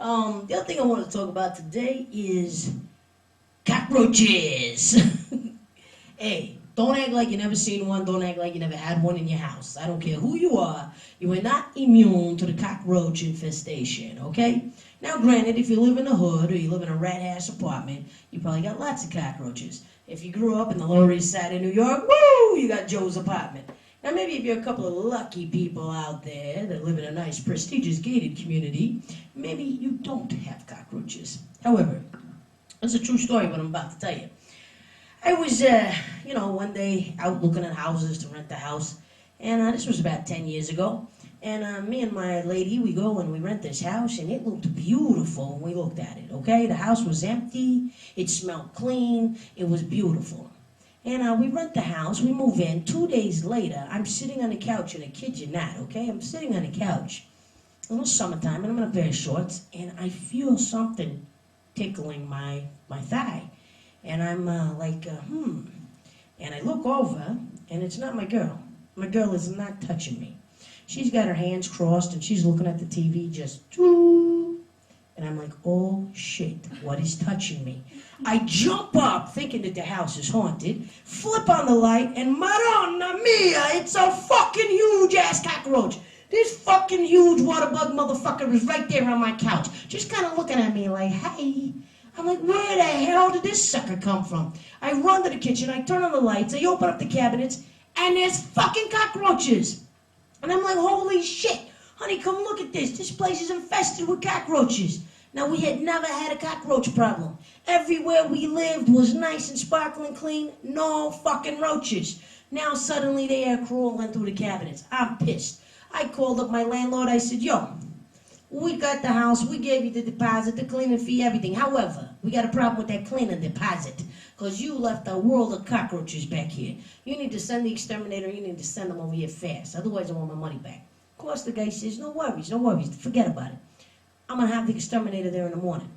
The other thing I want to talk about today is cockroaches. Hey, don't act like you never seen one. Don't act like you never had one in your house. I don't care who you are. You are not immune to the cockroach infestation, okay? Now, granted, if you live in the hood or you live in a rat-ass apartment, you probably got lots of cockroaches. If you grew up in the Lower East Side of New York, woo, you got Joe's apartment. Now, maybe if you're a couple of lucky people out there that live in a nice, prestigious, gated community, maybe you don't have cockroaches. However, it's a true story what I'm about to tell you. I was, one day out looking at houses to rent a house, and this was about 10 years ago. And me and my lady, we go and we rent this house, and it looked beautiful when we looked at it, okay? The house was empty, it smelled clean, it was beautiful. And we rent the house, we move in. 2 days later, I'm sitting on the couch, and I kid you not, okay? I'm sitting on the couch. It was summertime, and I'm in a pair of shorts, and I feel something tickling my thigh. And I'm And I look over, and it's not my girl. My girl is not touching me. She's got her hands crossed, and she's looking at the TV just, and I'm like, oh shit, what is touching me? I jump up, thinking that the house is haunted, flip on the light, and Madonna mia, it's a fucking huge-ass cockroach. This fucking huge water bug motherfucker is right there on my couch, just kind of looking at me like, hey. I'm like, where the hell did this sucker come from? I run to the kitchen, I turn on the lights, I open up the cabinets, and there's fucking cockroaches. And I'm like, holy shit, honey, come look at this. This place is infested with cockroaches. Now, we had never had a cockroach problem. Everywhere we lived was nice and sparkling clean, no fucking roaches. Now, suddenly, they are crawling through the cabinets. I'm pissed. I called up my landlord, I said, yo, we got the house, we gave you the deposit, the cleaning fee, everything. However, we got a problem with that cleaning deposit because you left a world of cockroaches back here. You need to send the exterminator, you need to send them over here fast. Otherwise, I want my money back. Of course, the guy says, no worries, forget about it. I'm going to have the exterminator there in the morning.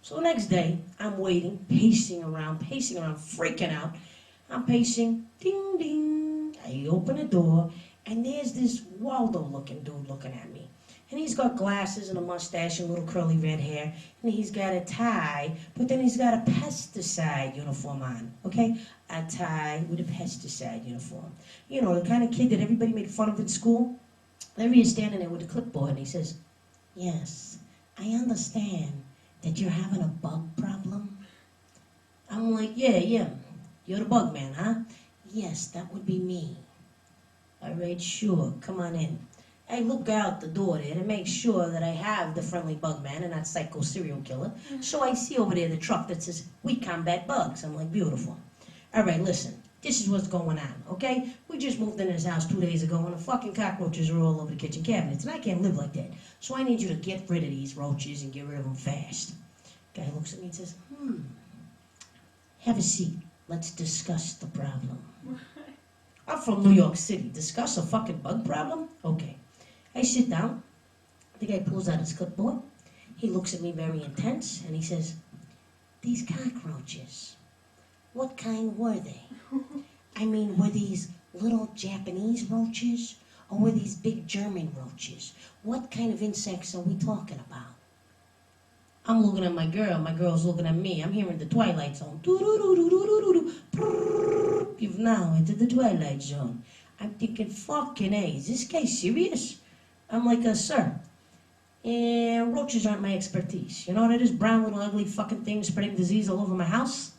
So the next day, I'm waiting, pacing around, freaking out. I'm pacing, ding, ding. I open the door, and there's this Waldo-looking dude looking at me. And he's got glasses and a mustache and little curly red hair. And he's got a tie, but then he's got a pesticide uniform on, okay? A tie with a pesticide uniform. You know, the kind of kid that everybody made fun of in school. There he is standing there with a clipboard, and he says, yes, I understand that you're having a bug problem. I'm like, yeah, you're the bug man, huh? Yes, that would be me. All right, sure, come on in. I look out the door there to make sure that I have the friendly bug man and not psycho serial killer. So I see over there the truck that says, we combat bugs. I'm like, beautiful. All right, listen, this is what's going on, okay? We just moved in this house 2 days ago and the fucking cockroaches are all over the kitchen cabinets and I can't live like that. So I need you to get rid of these roaches and get rid of them fast. Guy looks at me and says, have a seat. Let's discuss the problem. I'm from New York City. Discuss a fucking bug problem? Okay. I sit down, the guy pulls out his clipboard, he looks at me very intense, and he says, these cockroaches, what kind were they? I mean, were these little Japanese roaches, or were these big German roaches? What kind of insects are we talking about? I'm looking at my girl's looking at me, I'm hearing the Twilight Zone. You've now entered the Twilight Zone. I'm thinking, fucking A, is this guy serious? I'm like, sir, roaches aren't my expertise. You know what it is? Brown little ugly fucking things spreading disease all over my house?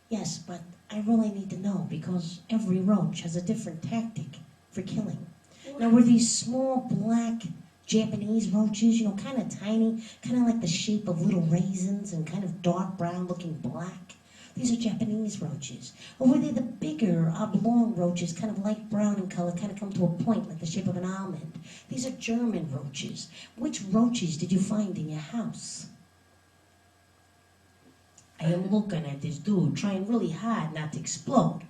Yes, but I really need to know because every roach has a different tactic for killing. Now, were these small black Japanese roaches, you know, kind of tiny, kind of like the shape of little raisins and kind of dark brown looking black? These are Japanese roaches. Or were they the bigger, oblong roaches, kind of light brown in color, kind of come to a point like the shape of an almond? These are German roaches. Which roaches did you find in your house? I am looking at this dude, trying really hard not to explode.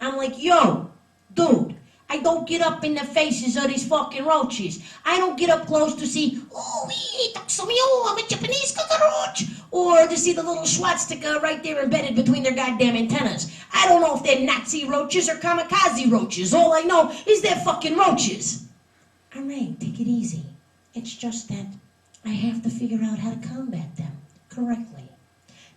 I'm like, yo, dude, I don't get up in the faces of these fucking roaches. I don't get up close to see, I'm a Japanese cockroach. Or to see the little swastika right there embedded between their goddamn antennas. I don't know if they're Nazi roaches or kamikaze roaches. All I know is they're fucking roaches. All right, take it easy. It's just that I have to figure out how to combat them correctly.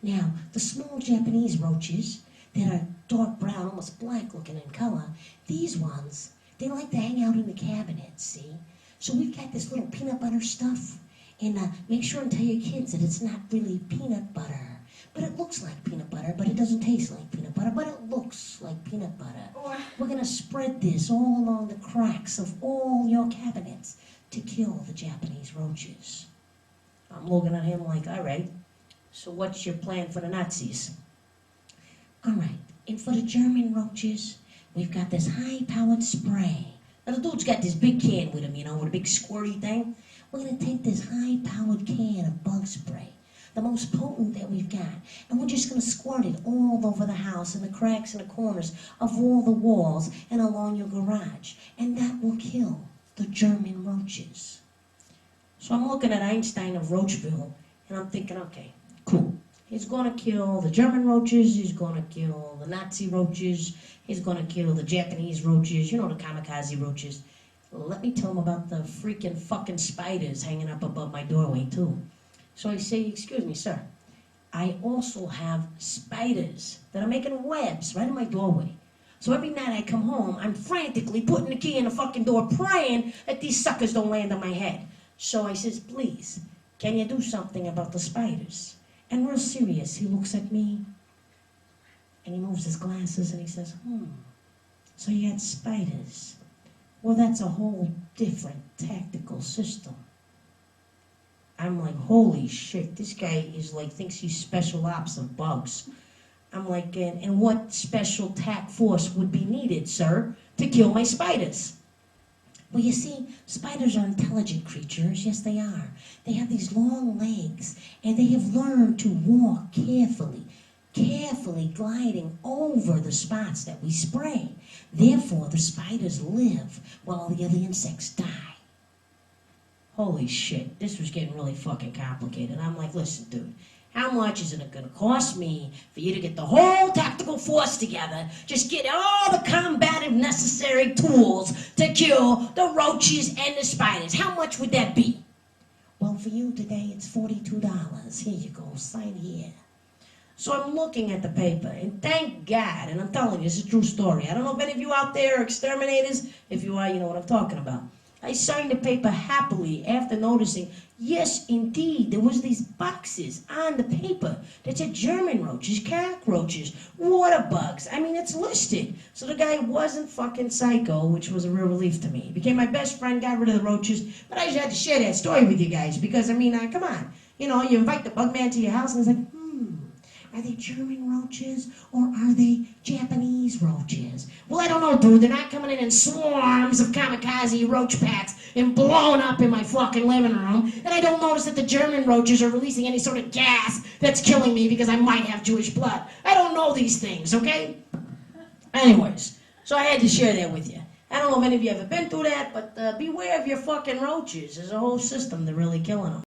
Now, the small Japanese roaches that are dark brown, almost black looking in color, these ones, they like to hang out in the cabinets, see? So we've got this little peanut butter stuff. And make sure and tell your kids that it's not really peanut butter. But it looks like peanut butter, but it doesn't taste like peanut butter, but it looks like peanut butter. We're going to spread this all along the cracks of all your cabinets to kill the Japanese roaches. I'm looking at him like, all right, so what's your plan for the Nazis? All right, and for the German roaches, we've got this high-powered spray. Now, the dude's got this big can with him, you know, with a big squirty thing. We're going to take this high-powered can of bug spray, the most potent that we've got, and we're just going to squirt it all over the house, in the cracks and the corners of all the walls and along your garage. And that will kill the German roaches. So I'm looking at Einstein of Roachville, and I'm thinking, okay, cool. He's going to kill the German roaches, he's going to kill the Nazi roaches, he's going to kill the Japanese roaches, you know, the kamikaze roaches. Let me tell him about the freaking fucking spiders hanging up above my doorway, too. So I say, excuse me, sir, I also have spiders that are making webs right in my doorway. So every night I come home, I'm frantically putting the key in the fucking door, praying that these suckers don't land on my head. So I says, please, can you do something about the spiders? And real serious, he looks at me, and he moves his glasses, and he says, so you got spiders. Well, that's a whole different tactical system. I'm like, holy shit, this guy is like, thinks he's special ops of bugs. I'm like, and what special tac force would be needed, sir, to kill my spiders? Well, you see, spiders are intelligent creatures. Yes, they are. They have these long legs, and they have learned to walk carefully gliding over the spots that we spray. Therefore, the spiders live while all the other insects die. Holy shit, this was getting really fucking complicated. I'm like, listen, dude, how much is it going to cost me for you to get the whole tactical force together, just get all the combative necessary tools to kill the roaches and the spiders? How much would that be? Well, for you today, it's $42. Here you go, sign here. So I'm looking at the paper, and thank God, and I'm telling you, this is a true story. I don't know if any of you out there are exterminators. If you are, you know what I'm talking about. I signed the paper happily after noticing, yes, indeed, there was these boxes on the paper that said German roaches, cockroaches, water bugs. I mean, it's listed. So the guy wasn't fucking psycho, which was a real relief to me. He became my best friend, got rid of the roaches, but I just had to share that story with you guys because, I mean, come on. You know, you invite the bug man to your house, and it's like, are they German roaches or are they Japanese roaches? Well, I don't know, dude. They're not coming in swarms of kamikaze roach packs and blowing up in my fucking living room. And I don't notice that the German roaches are releasing any sort of gas that's killing me because I might have Jewish blood. I don't know these things, okay? Anyways, so I had to share that with you. I don't know if any of you ever been through that, but beware of your fucking roaches. There's a whole system to really killing them.